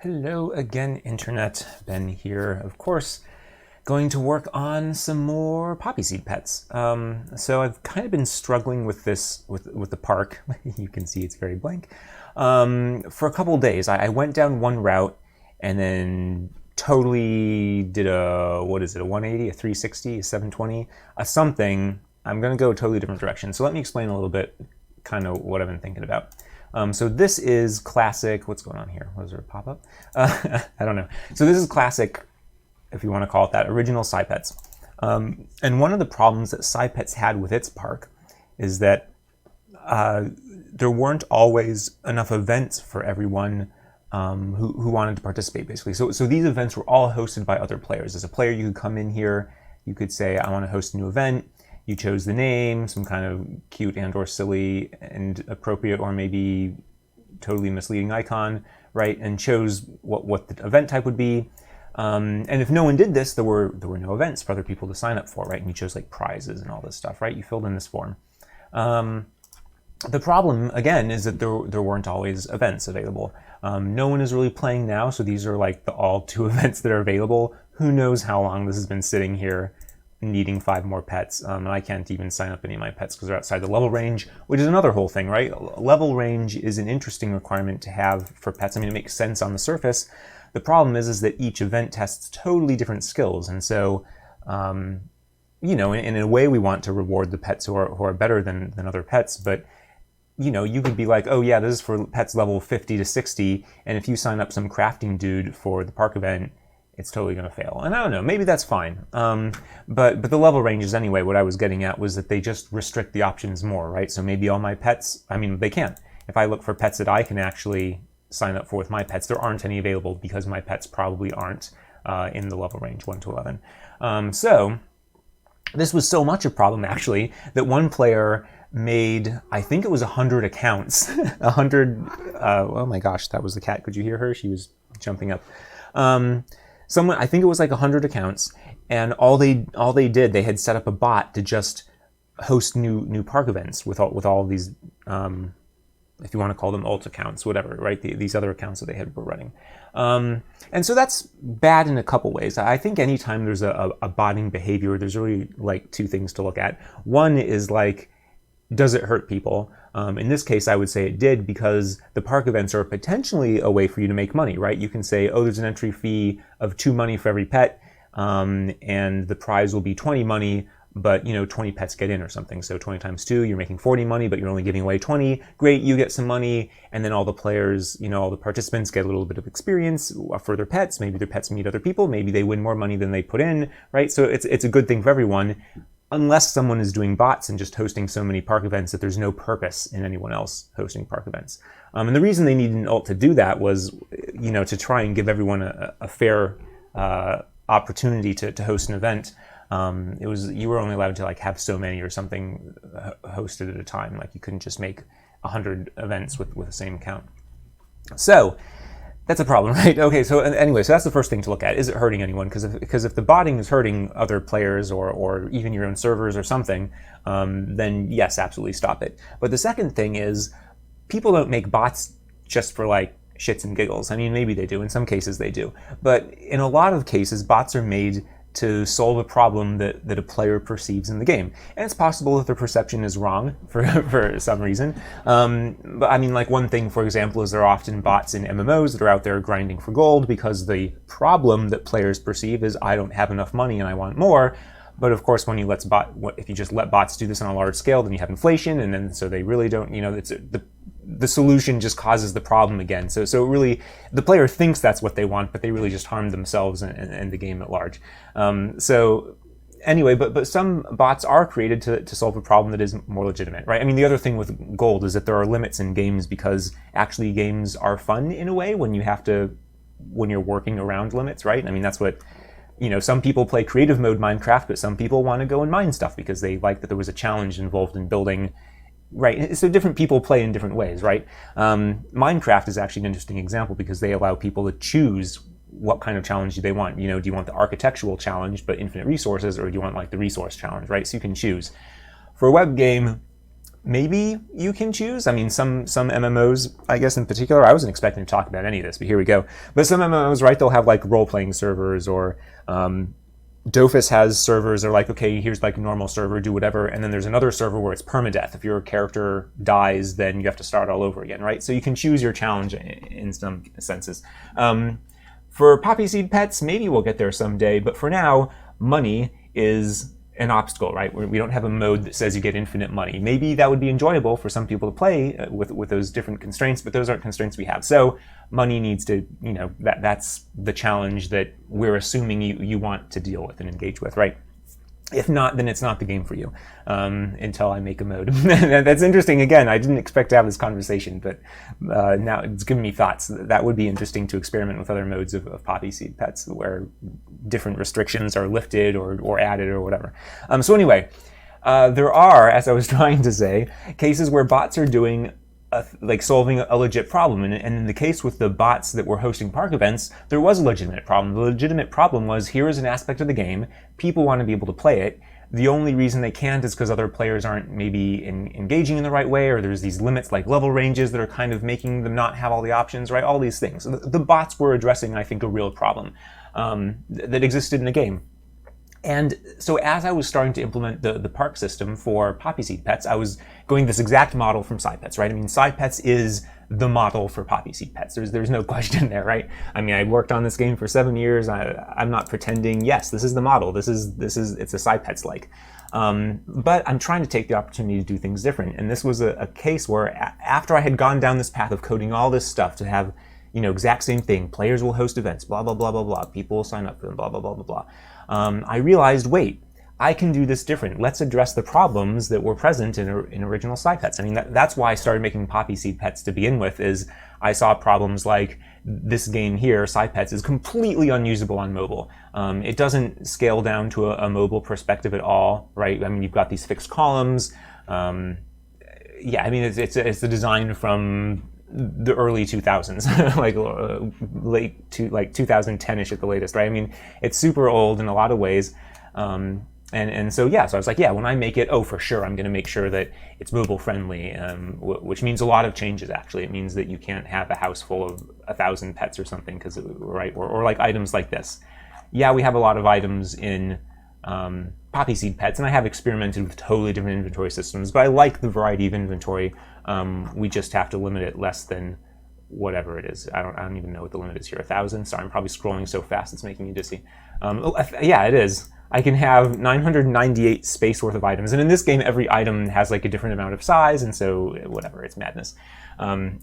Hello again, Internet. Ben here, of course, going to work on some more poppy seed pets. So I've kind of been struggling with this, with the park. You can see it's very blank. For a couple of days. I went down one route and then totally did a 180, a 360, a 720, a something. I'm going to go a totally different direction. So let me explain a little bit kind of what I've been thinking about. So this is classic, what's going on here? Was there a pop-up? I don't know. So this is classic, if you want to call it that, original SciPets. And one of the problems that SciPets had with its park is that there weren't always enough events for everyone who wanted to participate, basically. So these events were all hosted by other players. As a player, you could come in here, you could say, I want to host a new event. You chose the name, some kind of cute and or silly and appropriate or maybe totally misleading icon, right? And chose what the event type would be. And if no one did this, there were no events for other people to sign up for, right? And you chose like prizes and all this stuff, right? You filled in this form. The problem, again, is that there weren't always events available. No one is really playing now, so these are like the all 2 events that are available. Who knows how long this has been sitting here needing 5 more pets, and I can't even sign up any of my pets because they're outside the level range, which is another whole thing, right? Level range is an interesting requirement to have for pets. I mean, it makes sense on the surface. The problem is that each event tests totally different skills, and so, in a way, we want to reward the pets who are better than other pets, but you could be like, oh yeah, this is for pets level 50 to 60, and if you sign up some crafting dude for the park event, it's totally going to fail. And I don't know, maybe that's fine. But the level ranges anyway, what I was getting at was that they just restrict the options more, right? So maybe all my pets, they can't. If I look for pets that I can actually sign up for with my pets, there aren't any available because my pets probably aren't in the level range 1 to 11. So this was so much a problem, actually, that one player made, I think it was 100 accounts. 100, oh my gosh, that was the cat. Could you hear her? She was jumping up. I think it was like 100 accounts, and all they did, they had set up a bot to just host new park events with all of these, if you want to call them alt accounts, whatever, right? These other accounts that they were running. And so that's bad in a couple ways. I think anytime there's a botting behavior, there's really like 2 things to look at. One is like, does it hurt people? In this case, I would say it did, because the park events are potentially a way for you to make money, right? You can say, oh, there's an entry fee of 2 money for every pet, and the prize will be 20 money, but 20 pets get in or something. So 20 times 2, you're making 40 money, but you're only giving away 20. Great, you get some money, and then all the players, all the participants get a little bit of experience for their pets. Maybe their pets meet other people. Maybe they win more money than they put in, right? So it's a good thing for everyone, unless someone is doing bots and just hosting so many park events that there's no purpose in anyone else hosting park events. And the reason they needed an alt to do that was, to try and give everyone a fair opportunity to host an event. You were only allowed to like have so many or something hosted at a time. Like you couldn't just make 100 events with the same account. So that's a problem, right? Okay, so anyway, so that's the first thing to look at. Is it hurting anyone? Because if the botting is hurting other players or even your own servers or something, then yes, absolutely stop it. But the second thing is, people don't make bots just for like shits and giggles. Maybe they do. In some cases they do. But in a lot of cases, bots are made to solve a problem that a player perceives in the game. And it's possible that their perception is wrong for some reason. But like one thing, for example, is there are often bots in MMOs that are out there grinding for gold because the problem that players perceive is, I don't have enough money and I want more. But of course, when if you just let bots do this on a large scale, then you have inflation, and then so they really don't, the solution just causes the problem again. So really, the player thinks that's what they want, but they really just harm themselves and the game at large. So anyway, but some bots are created to solve a problem that is more legitimate, right? The other thing with gold is that there are limits in games, because actually games are fun in a way when you're working around limits, right? That's what, some people play creative mode Minecraft, but some people want to go and mine stuff because they like that there was a challenge involved in building. Right, so different people play in different ways, right? Minecraft is actually an interesting example because they allow people to choose what kind of challenge do they want. Do you want the architectural challenge but infinite resources, or do you want like the resource challenge, right? So you can choose. For a web game, maybe you can choose. I mean, some MMOs, I guess in particular, I wasn't expecting to talk about any of this, but here we go. But some MMOs, right, they'll have like role-playing servers, or Dofus has servers that are like, okay, here's like a normal server, do whatever, and then there's another server where it's permadeath. If your character dies, then you have to start all over again, right? So you can choose your challenge in some senses. For Poppy Seed Pets, maybe we'll get there someday, but for now, money is an obstacle, right? We don't have a mode that says you get infinite money. Maybe that would be enjoyable for some people to play with those different constraints, but those aren't constraints we have. So money needs to, that's the challenge that we're assuming you want to deal with and engage with, right? If not, then it's not the game for you, until I make a mode. That's interesting. Again, I didn't expect to have this conversation, but now it's given me thoughts. That would be interesting to experiment with other modes of Poppy Seed Pets where different restrictions are lifted or added or whatever. So anyway, there are, as I was trying to say, cases where bots are doing solving a legit problem. And in the case with the bots that were hosting park events, there was a legitimate problem. The legitimate problem was, here is an aspect of the game, people want to be able to play it. The only reason they can't is because other players aren't maybe engaging in the right way, or there's these limits like level ranges that are kind of making them not have all the options, right? All these things. So the bots were addressing, I think, a real problem that existed in the game. And so as I was starting to implement the park system for Poppy Seed Pets, I was going this exact model from SciPets, right? I mean, SciPets is the model for Poppy Seed Pets. There's no question there, right? I mean, I worked on this game for 7 years. I'm not pretending, yes, this is the model. It's a SciPets like. But I'm trying to take the opportunity to do things different. And this was a case where after I had gone down this path of coding all this stuff to have, exact same thing, players will host events, blah, blah, blah, blah, blah, people will sign up for them, blah, blah, blah, blah, blah. I realized, wait, I can do this different. Let's address the problems that were present in original SciPets. I mean, that's why I started making Poppy Seed Pets to begin with, is I saw problems like this game here, SciPets, is completely unusable on mobile. It doesn't scale down to a mobile perspective at all, right? I mean, you've got these fixed columns. Yeah, I mean, it's a design from the early 2000s, late to 2010ish at the latest, right? I mean, it's super old in a lot of ways. And so I was like, yeah, when I make it, for sure, I'm going to make sure that it's mobile friendly, which means a lot of changes, actually. It means that you can't have a house full of 1,000 pets or something, right? Or like items like this. Yeah, we have a lot of items in Poppy Seed Pets, and I have experimented with totally different inventory systems, but I like the variety of inventory. We just have to limit it less than whatever it is. I don't even know what the limit is here. 1,000? Sorry, I'm probably scrolling so fast it's making me dizzy. Yeah, it is. I can have 998 space worth of items, and in this game, every item has like a different amount of size, and so whatever, it's madness.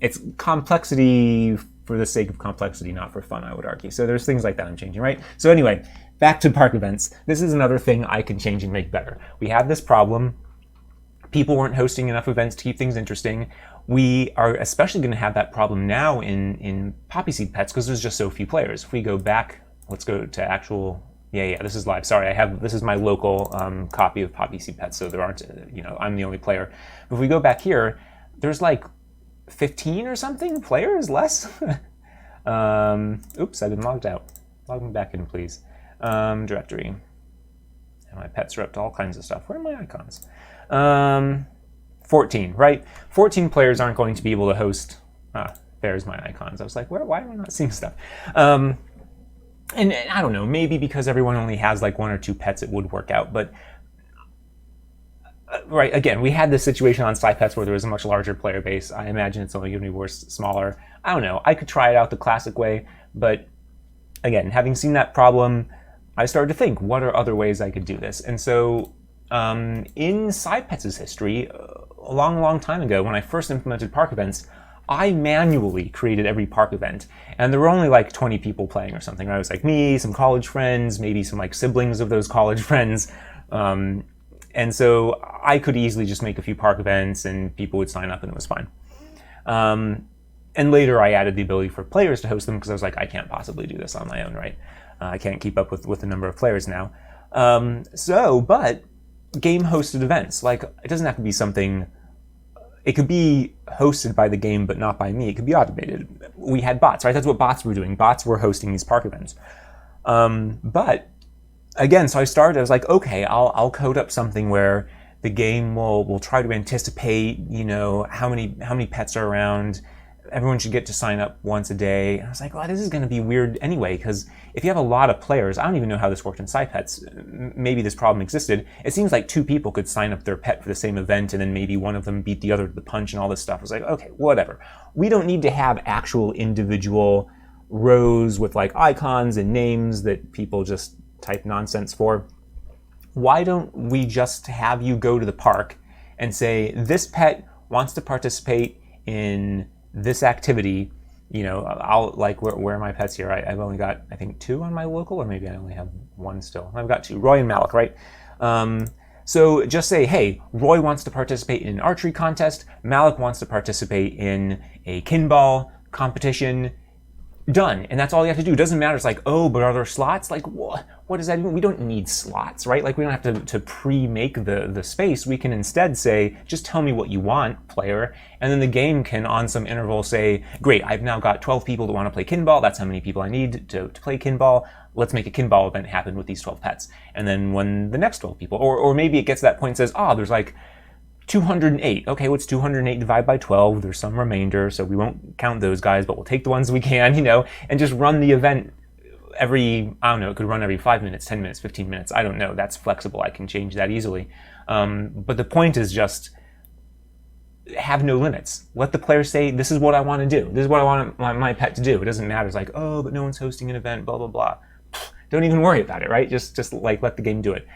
It's complexity for the sake of complexity, not for fun, I would argue. So there's things like that I'm changing, right? So anyway, back to park events. This is another thing I can change and make better. We have this problem. People weren't hosting enough events to keep things interesting. We are especially going to have that problem now in Poppy Seed Pets because there's just so few players. If we go back, let's go to actual... Yeah, this is live. Sorry, this is my local copy of Poppy Seed Pets, so there aren't, I'm the only player. But if we go back here, there's like 15 or something players, less. Oops, I've been logged out. Log me back in, please. Directory. And my pets are up to all kinds of stuff. Where are my icons? 14, right? 14 players aren't going to be able to host... there's my icons. I was like, why am I not seeing stuff? And I don't know, maybe because everyone only has like 1 or 2 pets, it would work out. But, right, again, we had this situation on SciPets where there was a much larger player base. I imagine it's only going to be worse, smaller. I don't know. I could try it out the classic way. But, again, having seen that problem, I started to think, what are other ways I could do this? And so, in SciPets' history, a long, long time ago, when I first implemented park events, I manually created every park event, and there were only like 20 people playing or something. Right? It was like me, some college friends, maybe some like siblings of those college friends, and so I could easily just make a few park events, and people would sign up, and it was fine. And later, I added the ability for players to host them because I was like, I can't possibly do this on my own, right? I can't keep up with the number of players now. But game-hosted events, like it doesn't have to be something. It could be hosted by the game, but not by me. It could be automated. We had bots, right? That's what bots were doing. Bots were hosting these park events. But again, so I was like, okay, I'll code up something where the game will try to anticipate, how many pets are around. Everyone should get to sign up once a day. And I was like, well, this is going to be weird anyway, because if you have a lot of players, I don't even know how this worked in SciPets. Maybe this problem existed. It seems like 2 people could sign up their pet for the same event, and then maybe one of them beat the other to the punch and all this stuff. I was like, okay, whatever. We don't need to have actual individual rows with like icons and names that people just type nonsense for. Why don't we just have you go to the park and say, this pet wants to participate in this activity, I'll like, where are my pets here? I've only got, I think, 2 on my local, or maybe I only have 1 still. I've got 2, Roy and Malik, right? So just say, hey, Roy wants to participate in an archery contest. Malik wants to participate in a kinball competition. Done. And that's all you have to do. It doesn't matter. It's like, oh, but are there slots? Like, what does that mean? We don't need slots, right? Like, we don't have to pre-make the space. We can instead say, just tell me what you want, player. And then the game can, on some interval, say, great, I've now got 12 people that want to play kinball. That's how many people I need to play kinball. Let's make a kinball event happen with these 12 pets. And then when the next 12 people, or maybe it gets to that point and says, there's like 208. Okay, what's 208 divided by 12? There's some remainder, so we won't count those guys, but we'll take the ones we can, and just run the event every, I don't know, it could run every 5 minutes, 10 minutes, 15 minutes. I don't know. That's flexible. I can change that easily. But the point is just have no limits. Let the player say, this is what I want to do. This is what I want my pet to do. It doesn't matter. It's like, oh, but no one's hosting an event, blah, blah, blah. Don't even worry about it, right? Just like let the game do it.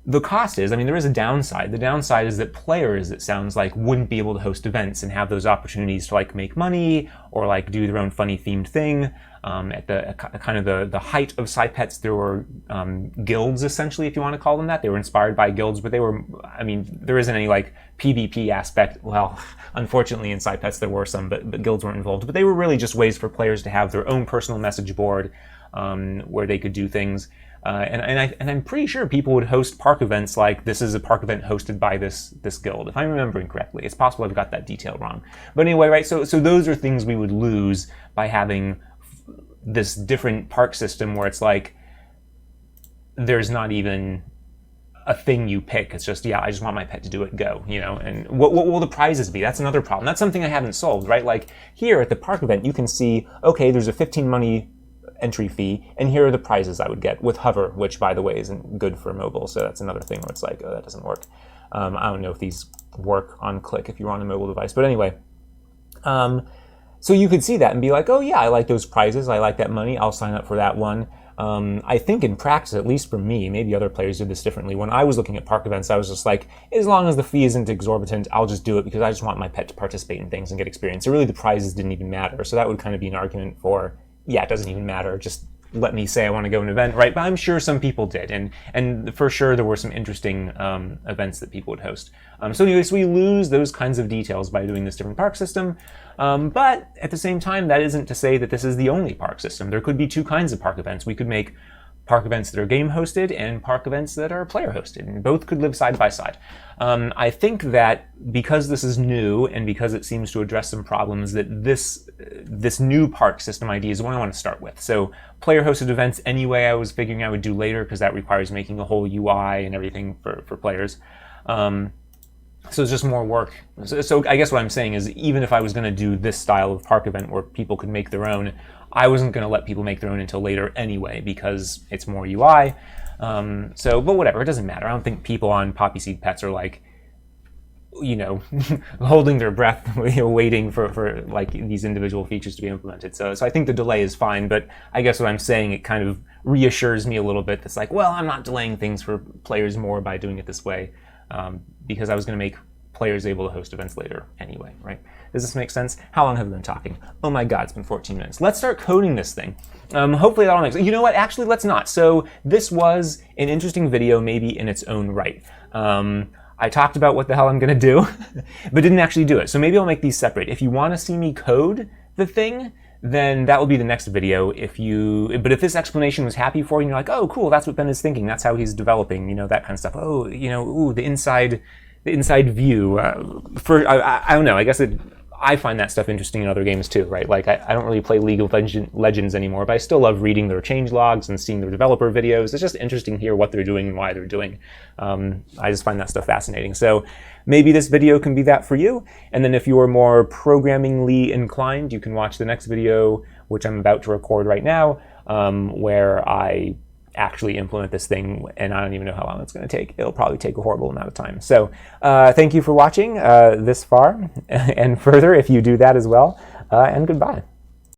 The cost is, there is a downside. The downside is that players, it sounds like, wouldn't be able to host events and have those opportunities to like make money or like do their own funny themed thing. At the kind of the height of SciPets, there were guilds, essentially, if you want to call them that. They were inspired by guilds, but they were, there isn't any like PvP aspect. Well, unfortunately in SciPets there were some, but guilds weren't involved. But they were really just ways for players to have their own personal message board where they could do things. And I'm pretty sure people would host park events like, this is a park event hosted by this guild, if I'm remembering correctly. It's possible I've got that detail wrong. But anyway, right, so those are things we would lose by having this different park system where it's like, there's not even a thing you pick. It's just, I just want my pet to do it, go, and what will the prizes be? That's another problem. That's something I haven't solved, right? Like here at the park event, you can see, okay, there's a 15 money entry fee, and here are the prizes I would get with hover, which by the way isn't good for mobile, so that's another thing where it's like, oh, that doesn't work. I don't know if these work on click if you're on a mobile device, but anyway, so you could see that and be like, oh yeah, I like those prizes, I like that money, I'll sign up for that one. I think in practice, at least for me, maybe other players did this differently, when I was looking at park events, I was just like, as long as the fee isn't exorbitant, I'll just do it because I just want my pet to participate in things and get experience. So really the prizes didn't even matter, so that would kind of be an argument for, it doesn't even matter, just let me say I want to go to an event, right? But I'm sure some people did, and for sure there were some interesting events that people would host. So anyways, we lose those kinds of details by doing this different park system, but at the same time, that isn't to say that this is the only park system. There could be 2 kinds of park events. We could make park events that are game hosted and park events that are player hosted, and both could live side by side. I think that because this is new and because it seems to address some problems, that this new park system idea is what I want to start with. So player hosted events anyway, I was figuring I would do later because that requires making a whole UI and everything for players. So it's just more work. So I guess what I'm saying is, even if I was going to do this style of park event where people could make their own, I wasn't going to let people make their own until later anyway, because it's more UI. But whatever, it doesn't matter. I don't think people on Poppy Seed Pets are like, holding their breath, waiting for like these individual features to be implemented. So I think the delay is fine, but I guess what I'm saying, it kind of reassures me a little bit. It's like, well, I'm not delaying things for players more by doing it this way, because I was going to make players able to host events later anyway, right? Does this make sense? How long have we been talking? Oh my God, it's been 14 minutes. Let's start coding this thing. Hopefully that all makes sense. You know what? Actually, let's not. So this was an interesting video, maybe in its own right. I talked about what the hell I'm going to do, but didn't actually do it. So maybe I'll make these separate. If you want to see me code the thing, then that will be the next video. But if this explanation was happy for you, and you're like, oh, cool, that's what Ben is thinking. That's how he's developing, that kind of stuff. Oh, ooh, the inside view. I don't know. I guess I find that stuff interesting in other games too, right? Like I don't really play League of Legends anymore, but I still love reading their change logs and seeing their developer videos. It's just interesting to hear what they're doing and why they're doing. I just find that stuff fascinating. So maybe this video can be that for you. And then if you are more programmingly inclined, you can watch the next video, which I'm about to record right now, where I actually implement this thing, and I don't even know how long it's going to take. It'll probably take a horrible amount of time. So thank you for watching this far and further if you do that as well, and goodbye.